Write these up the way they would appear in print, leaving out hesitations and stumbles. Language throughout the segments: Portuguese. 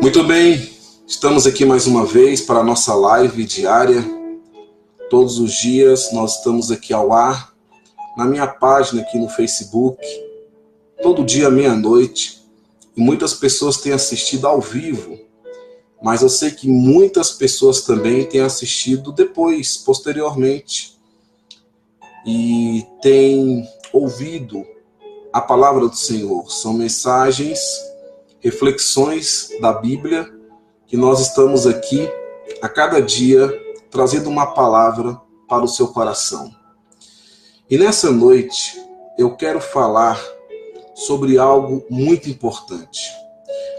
Muito bem, estamos aqui mais uma vez para a nossa live diária. Todos os dias nós estamos aqui ao ar, na minha página aqui no Facebook, todo dia meia-noite. E muitas pessoas têm assistido ao vivo, mas eu sei que muitas pessoas também têm assistido depois, posteriormente, e têm ouvido a palavra do Senhor. São mensagens, reflexões da Bíblia, que nós estamos aqui a cada dia trazendo uma palavra para o seu coração. E nessa noite eu quero falar sobre algo muito importante.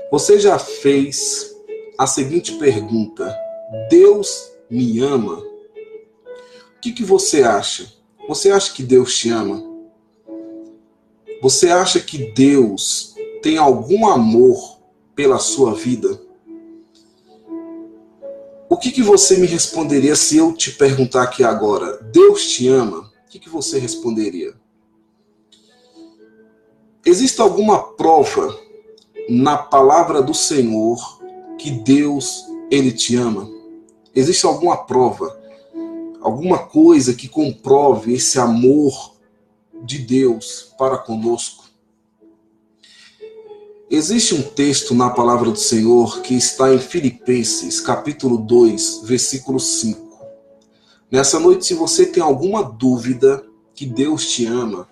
Você já fez a seguinte pergunta: Deus me ama? O que você acha? Você acha que Deus te ama? Você acha que Deus tem algum amor pela sua vida? O que você me responderia se eu te perguntar aqui agora, Deus te ama? O que você responderia? Existe alguma prova na palavra do Senhor que Deus, Ele te ama? Existe alguma prova, alguma coisa que comprove esse amor de Deus para conosco? Existe um texto na palavra do Senhor que está em Filipenses, capítulo 2, versículo 5. Nessa noite, se você tem alguma dúvida que Deus te ama,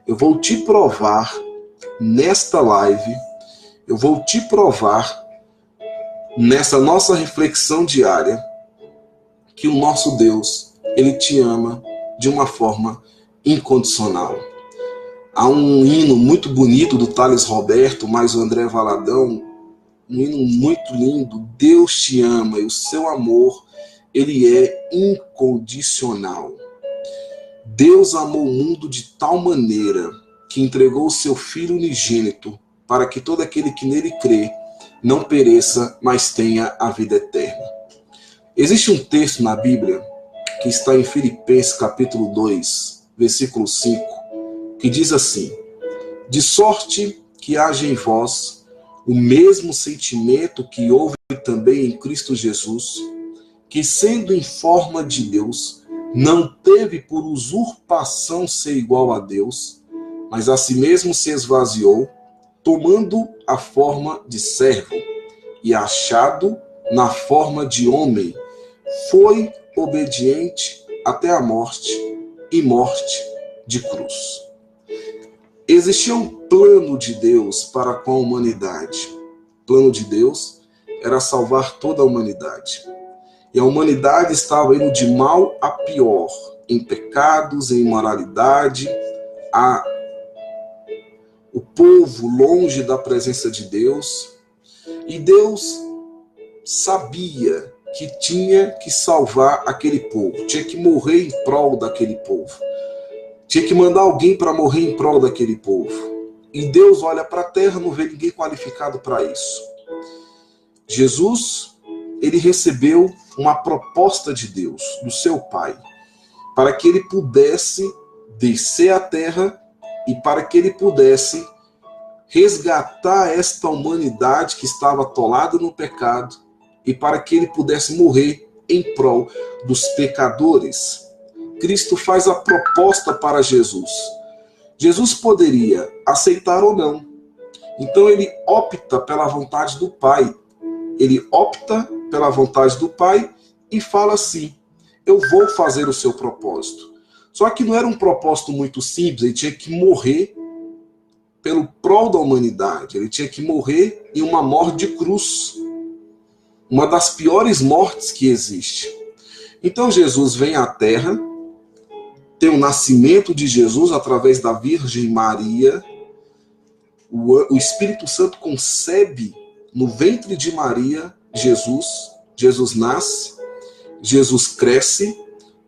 eu vou te provar nesta live, eu vou te provar nessa nossa reflexão diária que o nosso Deus, Ele te ama de uma forma incondicional. Há um hino muito bonito do Thales Roberto, mais o André Valadão, um hino muito lindo. Deus te ama e o seu amor, ele é incondicional. Deus amou o mundo de tal maneira que entregou o seu Filho unigênito para que todo aquele que nele crê não pereça, mas tenha a vida eterna. Existe um texto na Bíblia que está em Filipenses capítulo 2, versículo 5, que diz assim: de sorte que haja em vós o mesmo sentimento que houve também em Cristo Jesus, que sendo em forma de Deus, não teve por usurpação ser igual a Deus, mas a si mesmo se esvaziou, tomando a forma de servo, e achado na forma de homem, foi obediente até a morte, e morte de cruz. Existia um plano de Deus para com a humanidade. O plano de Deus era salvar toda a humanidade. E a humanidade estava indo de mal a pior, em pecados, em imoralidade, o povo longe da presença de Deus. E Deus sabia que tinha que salvar aquele povo, tinha que morrer em prol daquele povo. Tinha que mandar alguém para morrer em prol daquele povo. E Deus olha para a terra, não vê ninguém qualificado para isso. Jesus, ele recebeu uma proposta de Deus, do seu Pai, para que ele pudesse descer à terra e para que ele pudesse resgatar esta humanidade que estava atolada no pecado e para que ele pudesse morrer em prol dos pecadores. Cristo faz a proposta para Jesus. Jesus poderia aceitar ou não. Então ele opta pela vontade do Pai. Ele opta pela vontade do Pai e fala assim: eu vou fazer o seu propósito. Só que não era um propósito muito simples, ele tinha que morrer pelo prol da humanidade. Ele tinha que morrer em uma morte de cruz. Uma das piores mortes que existe. Então Jesus vem à terra, tem o nascimento de Jesus através da Virgem Maria. O Espírito Santo concebe no ventre de Maria Jesus. Jesus nasce, Jesus cresce,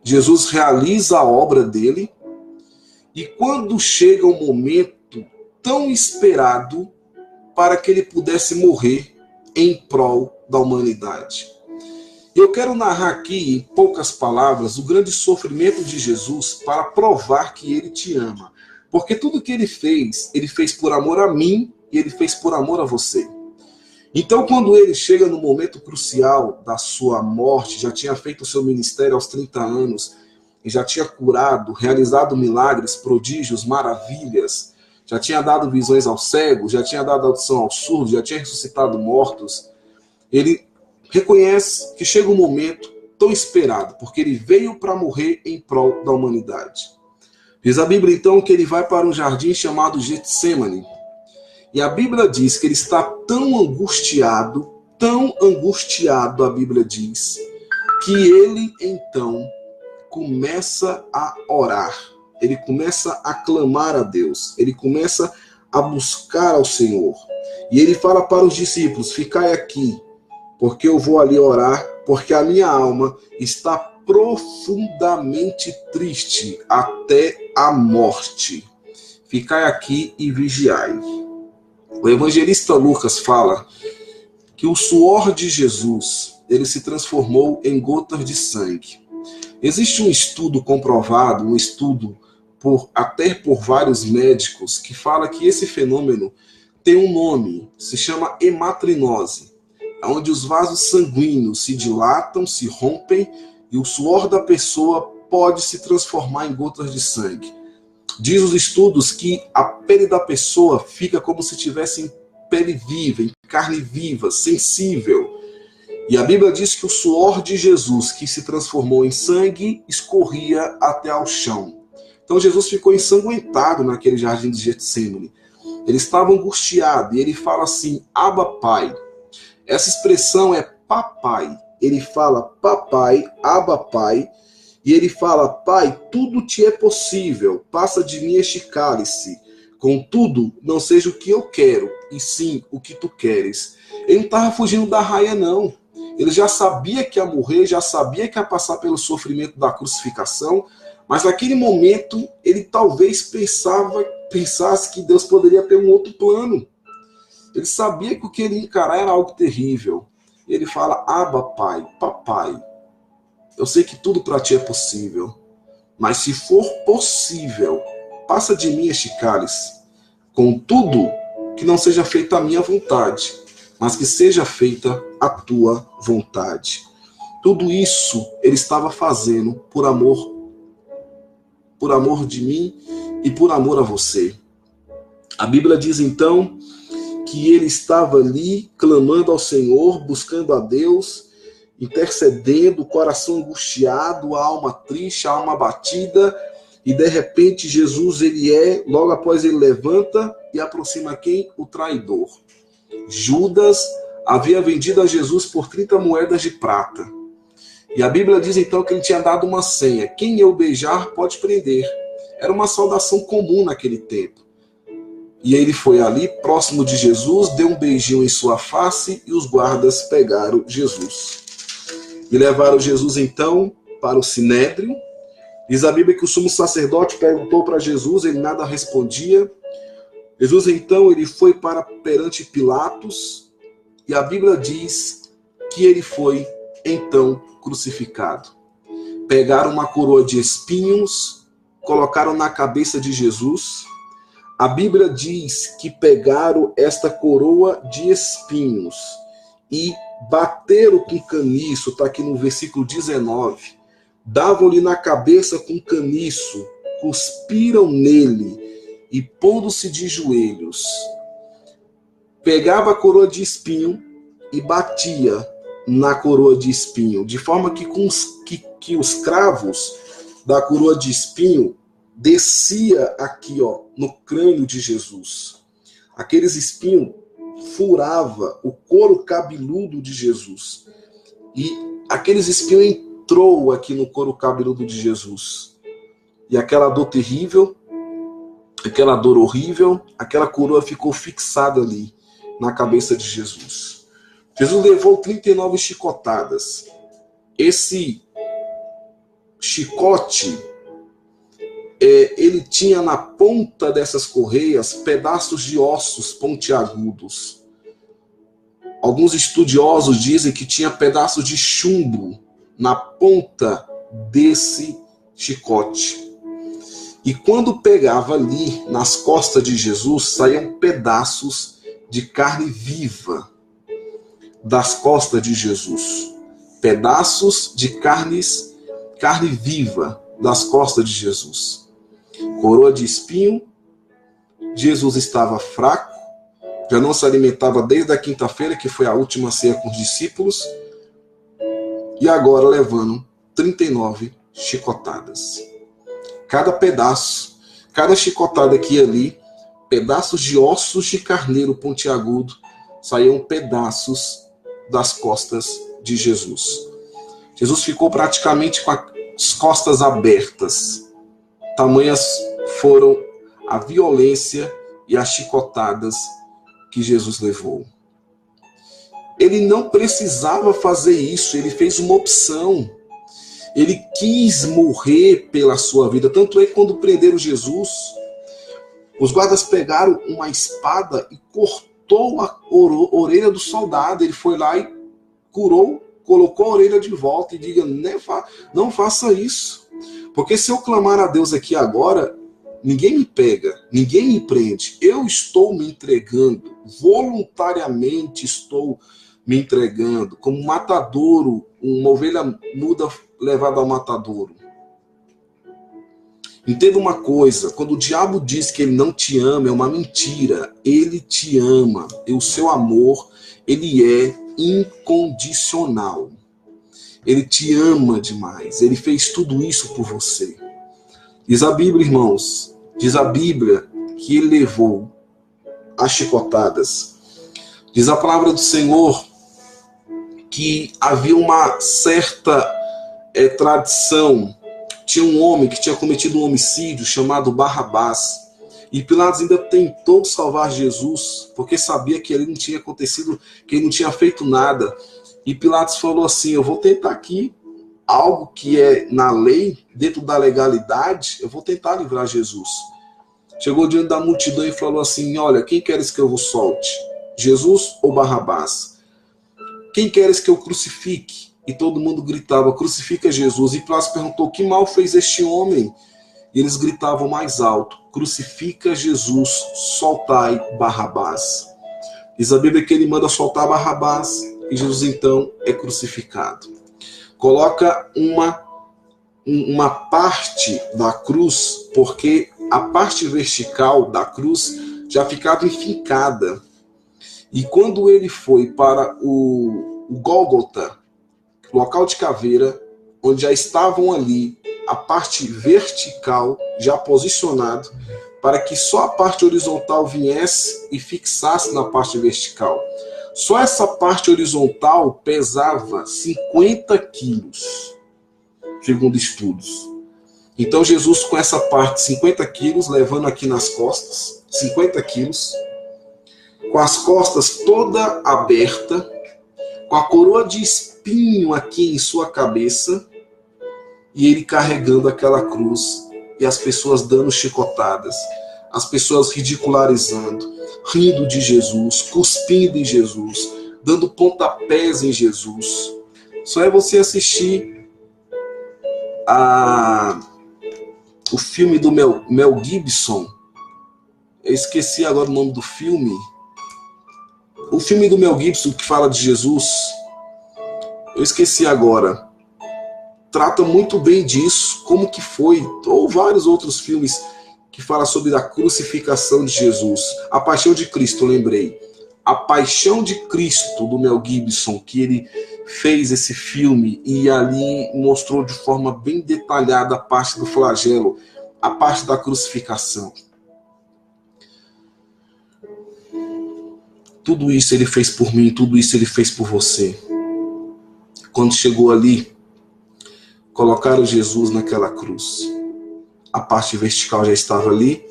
Jesus realiza a obra dele. E quando chega o momento tão esperado para que ele pudesse morrer em prol da humanidade. Eu quero narrar aqui, em poucas palavras, o grande sofrimento de Jesus para provar que ele te ama. Porque tudo que ele fez por amor a mim e ele fez por amor a você. Então, quando ele chega no momento crucial da sua morte, já tinha feito o seu ministério aos 30 anos, e já tinha curado, realizado milagres, prodígios, maravilhas, já tinha dado visões aos cegos, já tinha dado audição aos surdos, já tinha ressuscitado mortos, ele reconhece que chega um momento tão esperado, porque ele veio para morrer em prol da humanidade. Diz a Bíblia, então, que ele vai para um jardim chamado Getsêmani. E a Bíblia diz que ele está tão angustiado, a Bíblia diz, que ele, então, começa a orar. Ele começa a clamar a Deus. Ele começa a buscar ao Senhor. E ele fala para os discípulos, ficai aqui, porque eu vou ali orar, porque a minha alma está profundamente triste até a morte. Ficai aqui e vigiai. O evangelista Lucas fala que o suor de Jesus, ele se transformou em gotas de sangue. Existe um estudo comprovado, um estudo até por vários médicos, que fala que esse fenômeno tem um nome, se chama hematrinose, onde os vasos sanguíneos se dilatam, se rompem, e o suor da pessoa pode se transformar em gotas de sangue. Diz os estudos que a pele da pessoa fica como se tivesse em pele viva, em carne viva, sensível. E a Bíblia diz que o suor de Jesus, que se transformou em sangue, escorria até ao chão. Então Jesus ficou ensanguentado naquele jardim de Getsêmani. Ele estava angustiado e ele fala assim, Abba Pai. Essa expressão é papai. Ele fala papai, Abba Pai. E ele fala, Pai, tudo te é possível, passa de mim este cálice. Contudo, não seja o que eu quero, e sim o que tu queres. Ele não estava fugindo da raia, não. Ele já sabia que ia morrer, já sabia que ia passar pelo sofrimento da crucificação, mas naquele momento ele talvez pensasse que Deus poderia ter um outro plano. Ele sabia que o que ele ia encarar era algo terrível. Ele fala, Abba, Pai, papai. Eu sei que tudo para ti é possível, mas se for possível, passa de mim este cálice. Contudo, que não seja feita a minha vontade, mas que seja feita a tua vontade. Tudo isso ele estava fazendo por amor de mim e por amor a você. A Bíblia diz então que ele estava ali clamando ao Senhor, buscando a Deus, intercedendo, o coração angustiado, a alma triste, a alma abatida, e de repente Jesus, logo após ele levanta e aproxima quem? O traidor. Judas havia vendido a Jesus por 30 moedas de prata. E a Bíblia diz então que ele tinha dado uma senha, quem eu beijar pode prender. Era uma saudação comum naquele tempo. E ele foi ali, próximo de Jesus, deu um beijinho em sua face e os guardas pegaram Jesus. E levaram Jesus, então, para o Sinédrio. Diz a Bíblia que o sumo sacerdote perguntou para Jesus, ele nada respondia. Jesus, então, ele foi para perante Pilatos. E a Bíblia diz que ele foi, então, crucificado. Pegaram uma coroa de espinhos, colocaram na cabeça de Jesus. A Bíblia diz que pegaram esta coroa de espinhos e bateram com caniço, está aqui no versículo 19, davam-lhe na cabeça com caniço, cuspiram nele e pondo-se de joelhos, pegava a coroa de espinho e batia na coroa de espinho, de forma que os cravos da coroa de espinho descia aqui, no crânio de Jesus. Aqueles espinhos furava o couro cabeludo de Jesus. E aqueles espinhos entrou aqui no couro cabeludo de Jesus. E aquela dor terrível, aquela dor horrível, aquela coroa ficou fixada ali na cabeça de Jesus. Jesus levou 39 chicotadas. Esse chicote, ele tinha na ponta dessas correias pedaços de ossos pontiagudos. Alguns estudiosos dizem que tinha pedaços de chumbo na ponta desse chicote. E quando pegava ali nas costas de Jesus, saíam pedaços de carne viva. das costas de Jesus. Pedaços de carne viva das costas de Jesus. Coroa de espinho. Jesus estava fraco, já não se alimentava desde a quinta-feira, que foi a última ceia com os discípulos, e agora levando 39 chicotadas. Cada pedaço, cada chicotada aqui e ali, pedaços de ossos de carneiro pontiagudo, saíam pedaços das costas de Jesus. Jesus ficou praticamente com as costas abertas. Tamanhas foram a violência e as chicotadas que Jesus levou. Ele não precisava fazer isso, ele fez uma opção. Ele quis morrer pela sua vida. Tanto é que quando prenderam Jesus, os guardas pegaram uma espada e cortou a orelha do soldado. Ele foi lá e curou, colocou a orelha de volta e diga, não faça isso. Porque se eu clamar a Deus aqui agora, ninguém me pega, ninguém me prende. Eu estou me entregando, voluntariamente estou me entregando, como um matadouro, uma ovelha muda levada ao matadouro. Entenda uma coisa, quando o diabo diz que ele não te ama, é uma mentira. Ele te ama, e o seu amor, ele é incondicional. Ele te ama demais, ele fez tudo isso por você. Diz a Bíblia, irmãos, diz a Bíblia que ele levou as chicotadas. Diz a palavra do Senhor que havia uma certa tradição. Tinha um homem que tinha cometido um homicídio chamado Barrabás. E Pilatos ainda tentou salvar Jesus, porque sabia que ele não tinha acontecido, que ele não tinha feito nada. E Pilatos falou assim, eu vou tentar aqui algo que é na lei, dentro da legalidade, eu vou tentar livrar Jesus. Chegou diante da multidão e falou assim, olha, quem queres que eu vos solte? Jesus ou Barrabás? Quem queres que eu crucifique? E todo mundo gritava, crucifica Jesus. E Pilatos perguntou, que mal fez este homem? E eles gritavam mais alto, crucifica Jesus, soltai Barrabás. Diz a Bíblia que ele manda soltar Barrabás, e Jesus então é crucificado. Coloca uma parte da cruz, porque a parte vertical da cruz já ficava enfincada. E quando ele foi para o Gólgota, local de caveira, onde já estavam ali a parte vertical já posicionado, para que só a parte horizontal viesse e fixasse na parte vertical. Só essa parte horizontal pesava 50 quilos, segundo estudos. Então Jesus com essa parte 50 quilos, levando aqui nas costas, 50 quilos, com as costas toda aberta, com a coroa de espinho aqui em sua cabeça, e ele carregando aquela cruz, e as pessoas dando chicotadas, as pessoas ridicularizando, rindo de Jesus, cuspindo em Jesus, dando pontapés em Jesus. Só é você assistir o filme do Mel Gibson. Eu esqueci agora o nome do filme. O filme do Mel Gibson que fala de Jesus, eu esqueci agora. Trata muito bem disso, como que foi, ou vários outros filmes que falam sobre a crucificação de Jesus. A Paixão de Cristo, lembrei. A Paixão de Cristo, do Mel Gibson, que ele fez esse filme e ali mostrou de forma bem detalhada a parte do flagelo, a parte da crucificação. Tudo isso ele fez por mim, tudo isso ele fez por você. Quando chegou ali, colocaram Jesus naquela cruz. A parte vertical já estava ali.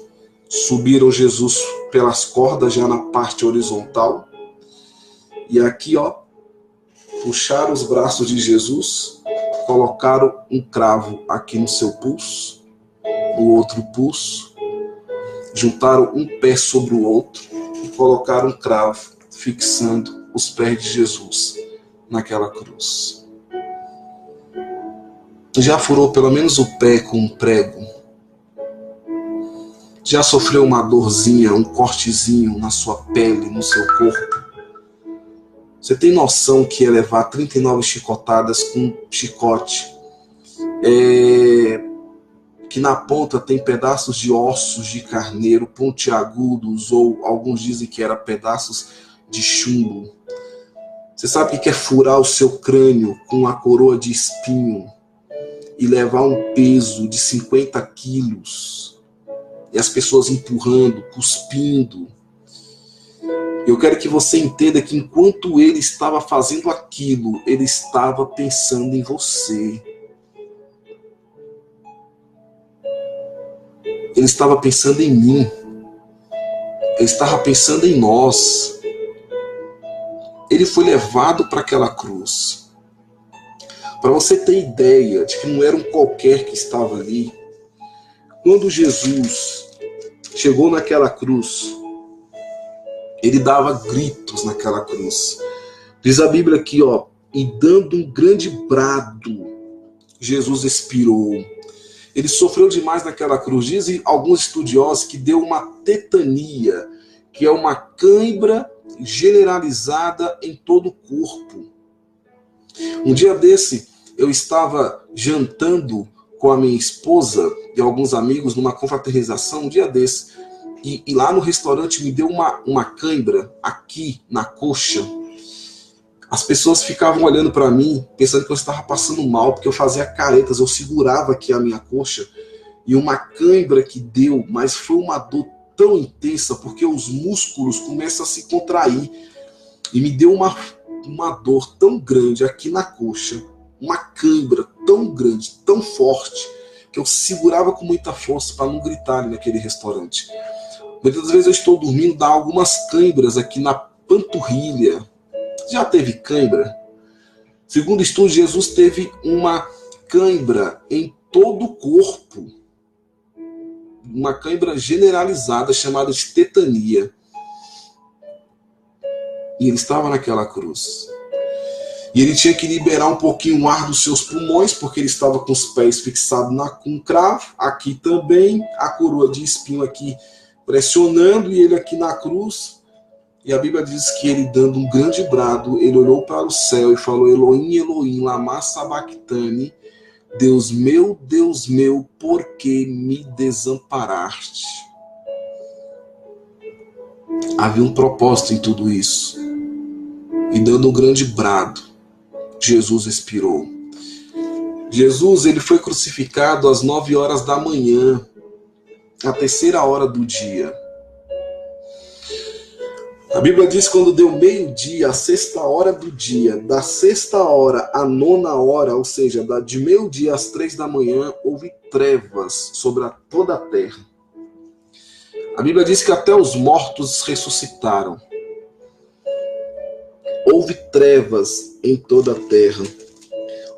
Subiram Jesus pelas cordas já na parte horizontal. E aqui, ó, puxaram os braços de Jesus, colocaram um cravo aqui no seu pulso, no outro pulso, juntaram um pé sobre o outro e colocaram um cravo fixando os pés de Jesus naquela cruz. Já furou pelo menos o pé com um prego? Já sofreu uma dorzinha, um cortezinho na sua pele, no seu corpo? Você tem noção que é levar 39 chicotadas com um chicote, que na ponta tem pedaços de ossos de carneiro pontiagudos, ou alguns dizem que era pedaços de chumbo. Você sabe o que é furar o seu crânio com uma coroa de espinho e levar um peso de 50 quilos, e as pessoas empurrando, cuspindo? Eu quero que você entenda que enquanto ele estava fazendo aquilo, ele estava pensando em você. Ele estava pensando em mim. Ele estava pensando em nós. Ele foi levado para aquela cruz. Para você ter ideia de que não era um qualquer que estava ali, quando Jesus chegou naquela cruz, ele dava gritos naquela cruz. Diz a Bíblia aqui, e dando um grande brado, Jesus expirou. Ele sofreu demais naquela cruz. Dizem alguns estudiosos que deu uma tetania, que é uma cãibra generalizada em todo o corpo. Um dia desse, eu estava jantando com a minha esposa e alguns amigos numa confraternização, um dia desse, e lá no restaurante me deu uma cãibra aqui na coxa. As pessoas ficavam olhando para mim, pensando que eu estava passando mal, porque eu fazia caretas, eu segurava aqui a minha coxa, e uma cãibra que deu, mas foi uma dor tão intensa, porque os músculos começam a se contrair, e me deu uma dor tão grande aqui na coxa, uma cãibra tão grande, tão forte, que eu segurava com muita força para não gritar ali naquele restaurante. Muitas vezes eu estou dormindo, dá algumas cãibras aqui na panturrilha. Já teve cãibra? Segundo estudo, Jesus teve uma cãibra em todo o corpo. Uma cãibra generalizada chamada de tetania. E ele estava naquela cruz. E ele tinha que liberar um pouquinho o ar dos seus pulmões, porque ele estava com os pés fixados com cravo. Aqui também, a coroa de espinho aqui pressionando, e ele aqui na cruz. E a Bíblia diz que ele, dando um grande brado, ele olhou para o céu e falou: Elohim, Elohim, lama sabachthani, Deus meu, por que me desamparaste? Havia um propósito em tudo isso. E dando um grande brado, Jesus expirou. Jesus, ele foi crucificado às 9 horas da manhã, a 3ª hora do dia. A Bíblia diz que quando deu meio-dia, a 6ª hora do dia, da 6ª hora à 9ª hora, ou seja, de meio-dia às 3 da manhã, houve trevas sobre toda a terra. A Bíblia diz que até os mortos ressuscitaram. Houve trevas em toda a terra.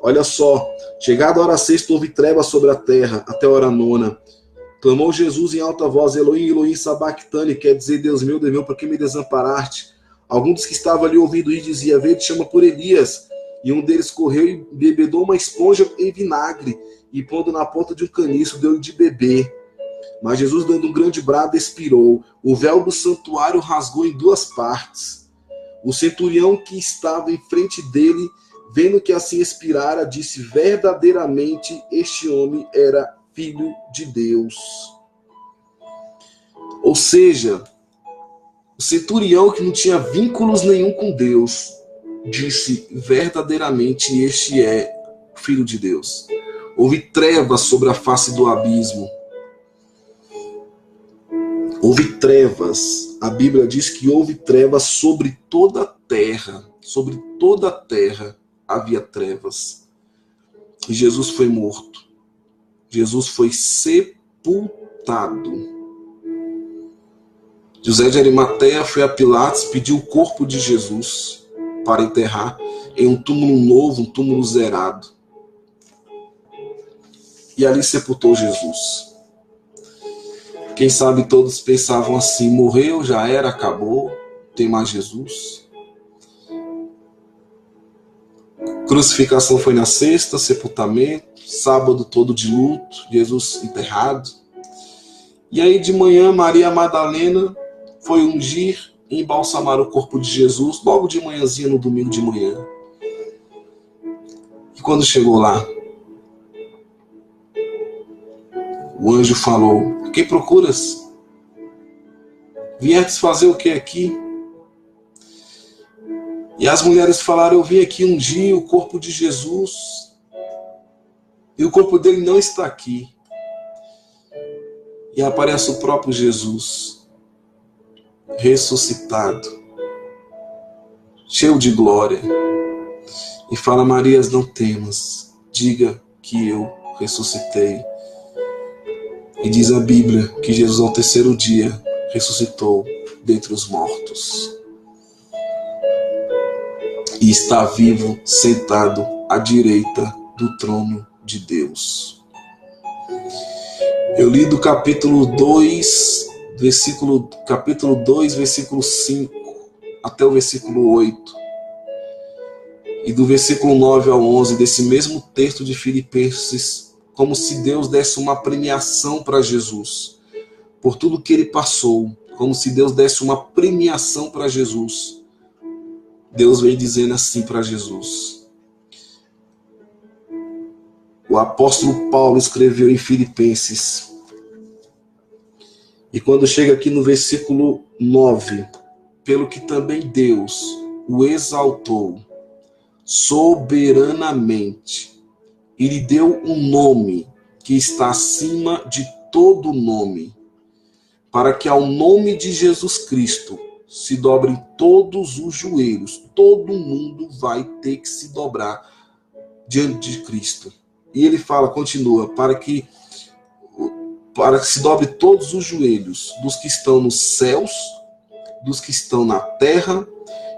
Olha só, chegada a hora 6, houve trevas sobre a terra, até a hora 9. Clamou Jesus em alta voz: Elohim, Elohim, sabachthani, quer dizer, Deus meu, por que me desamparaste? Alguns dos que estavam ali ouvindo isso dizia: vê, te chama por Elias. E um deles correu e bebedou uma esponja em vinagre, e pondo na ponta de um caniço, deu-lhe de beber. Mas Jesus, dando um grande brado, expirou. O véu do santuário rasgou em 2 partes. O centurião que estava em frente dele, vendo que assim expirara, disse: verdadeiramente este homem era Filho de Deus. Ou seja, o centurião, que não tinha vínculos nenhum com Deus, disse: verdadeiramente este é Filho de Deus. Houve trevas sobre a face do abismo. Houve trevas. A Bíblia diz que houve trevas sobre toda a terra. Sobre toda a terra havia trevas. E Jesus foi morto. Jesus foi sepultado. José de Arimateia foi a Pilatos, pediu o corpo de Jesus para enterrar em um túmulo novo, um túmulo zerado. E ali sepultou Jesus. Quem sabe todos pensavam assim: morreu, já era, acabou, não tem mais Jesus. Crucificação foi na 6ª, sepultamento, sábado todo de luto, Jesus enterrado. E aí de manhã, Maria Madalena foi ungir embalsamaram o corpo de Jesus logo de manhãzinha, no domingo de manhã. E quando chegou lá, o anjo falou: quem procuras? Viestes fazer o que aqui? E as mulheres falaram: eu vim aqui ungir o corpo de Jesus, e o corpo dele não está aqui. E aparece o próprio Jesus, ressuscitado, cheio de glória, e fala: Marias, não temas, diga que eu ressuscitei. E diz a Bíblia que Jesus, ao terceiro dia, ressuscitou dentre os mortos. E está vivo, sentado à direita do trono de Deus. Eu li do capítulo 2, versículo 5, até o versículo 8. E do versículo 9 ao 11, desse mesmo texto de Filipenses, como se Deus desse uma premiação para Jesus, por tudo que ele passou, como se Deus desse uma premiação para Jesus. Deus vem dizendo assim para Jesus. O apóstolo Paulo escreveu em Filipenses. E quando chega aqui no versículo 9, pelo que também Deus o exaltou soberanamente e lhe deu um nome que está acima de todo nome, para que ao nome de Jesus Cristo se dobrem todos os joelhos, todo mundo vai ter que se dobrar diante de Cristo. E ele fala, continua, para que se dobre todos os joelhos, dos que estão nos céus, dos que estão na terra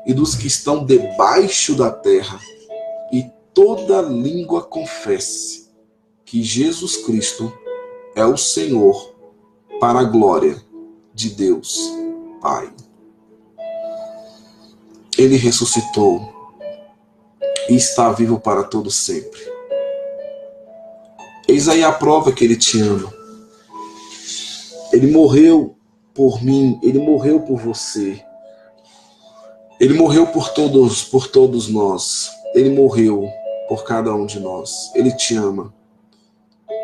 e dos que estão debaixo da terra, e toda língua confesse que Jesus Cristo é o Senhor, para a glória de Deus Pai. Ele ressuscitou e está vivo para todo sempre. Eis aí a prova que ele te ama. Ele morreu por mim, ele morreu por você. Ele morreu por todos nós. Ele morreu por cada um de nós. Ele te ama.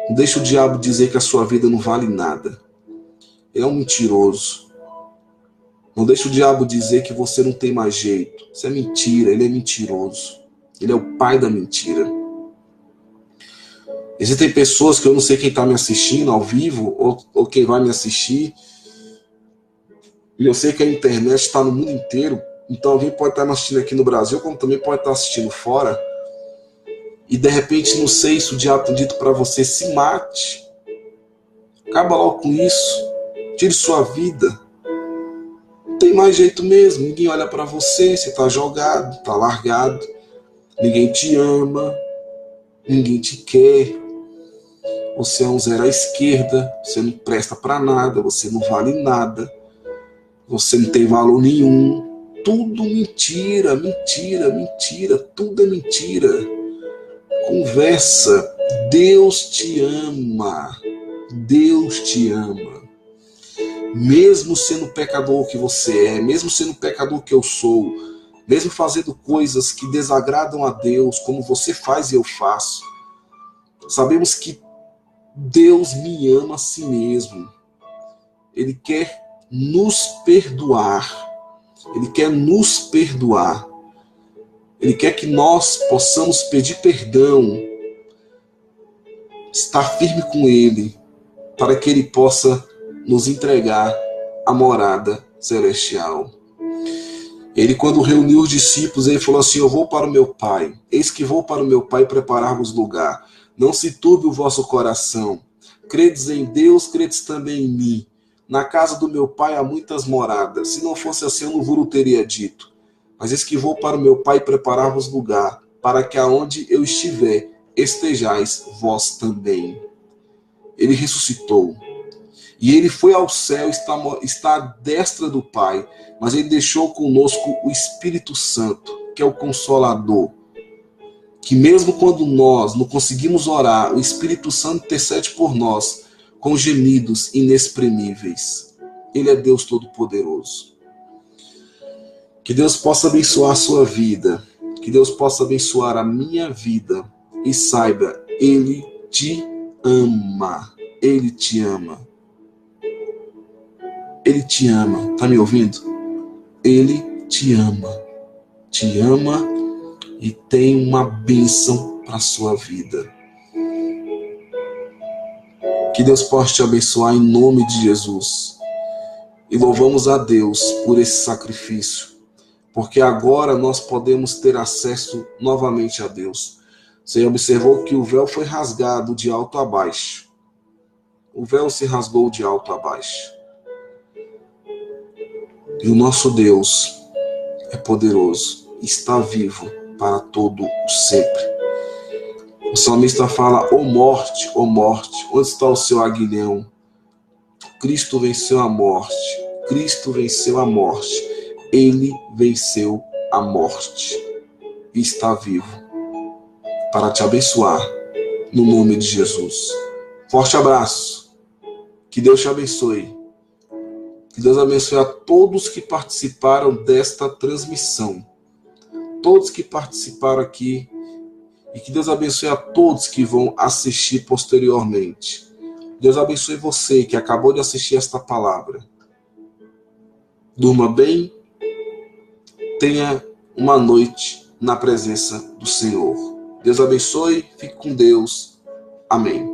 Não deixa o diabo dizer que a sua vida não vale nada. Ele é um mentiroso. Não deixa o diabo dizer que você não tem mais jeito. Isso é mentira, ele é mentiroso. Ele é o pai da mentira. Existem pessoas que eu não sei quem está me assistindo ao vivo ou quem vai me assistir. E eu sei que a internet está no mundo inteiro. Então alguém pode estar me assistindo aqui no Brasil, como também pode estar assistindo fora. E de repente, não sei se o diabo tem dito para você: se mate. Acaba logo com isso. Tire sua vida. Não tem mais jeito mesmo. Ninguém olha para você. Você está jogado, está largado. Ninguém te ama. Ninguém te quer. Você é um zero à esquerda. Você não presta para nada. Você não vale nada. Você não tem valor nenhum. Tudo mentira, mentira, mentira. Tudo é mentira. Conversa. Deus te ama. Deus te ama. Mesmo sendo pecador que você é, mesmo sendo pecador que eu sou, mesmo fazendo coisas que desagradam a Deus, como você faz e eu faço, sabemos que Deus me ama a si mesmo. Ele quer nos perdoar. Ele quer nos perdoar. Ele quer que nós possamos pedir perdão, estar firme com Ele, para que Ele possa nos entregar a morada celestial. Ele, quando reuniu os discípulos, ele falou assim: eu vou para o meu Pai. Eis que vou para o meu Pai preparar-vos lugar. Não se turbe o vosso coração. Credes em Deus, credes também em mim. Na casa do meu Pai há muitas moradas. Se não fosse assim, eu não vos teria dito. Mas eis que vou para o meu Pai preparar-vos lugar, para que aonde eu estiver, estejais vós também. Ele ressuscitou. E ele foi ao céu, está à destra do Pai, mas ele deixou conosco o Espírito Santo, que é o Consolador. Que mesmo quando nós não conseguimos orar, o Espírito Santo intercede por nós com gemidos inexprimíveis. Ele é Deus Todo-Poderoso. Que Deus possa abençoar a sua vida. Que Deus possa abençoar a minha vida. E saiba, Ele te ama. Ele te ama. Ele te ama. Tá me ouvindo? Ele te ama. Te ama e tem uma bênção para a sua vida. Que Deus possa te abençoar em nome de Jesus. E louvamos a Deus por esse sacrifício, porque agora nós podemos ter acesso novamente a Deus. Você observou que o véu foi rasgado de alto a baixo. O véu se rasgou de alto a baixo. E o nosso Deus é poderoso, está vivo para todo o sempre. O salmista fala: ó morte, onde está o seu aguilhão? Cristo venceu a morte. Cristo venceu a morte. Ele venceu a morte. E está vivo para te abençoar no nome de Jesus. Forte abraço. Que Deus te abençoe. Que Deus abençoe a todos que participaram desta transmissão. Todos que participaram aqui. E que Deus abençoe a todos que vão assistir posteriormente. Deus abençoe você que acabou de assistir esta palavra. Durma bem. Tenha uma noite na presença do Senhor. Deus abençoe. Fique com Deus. Amém.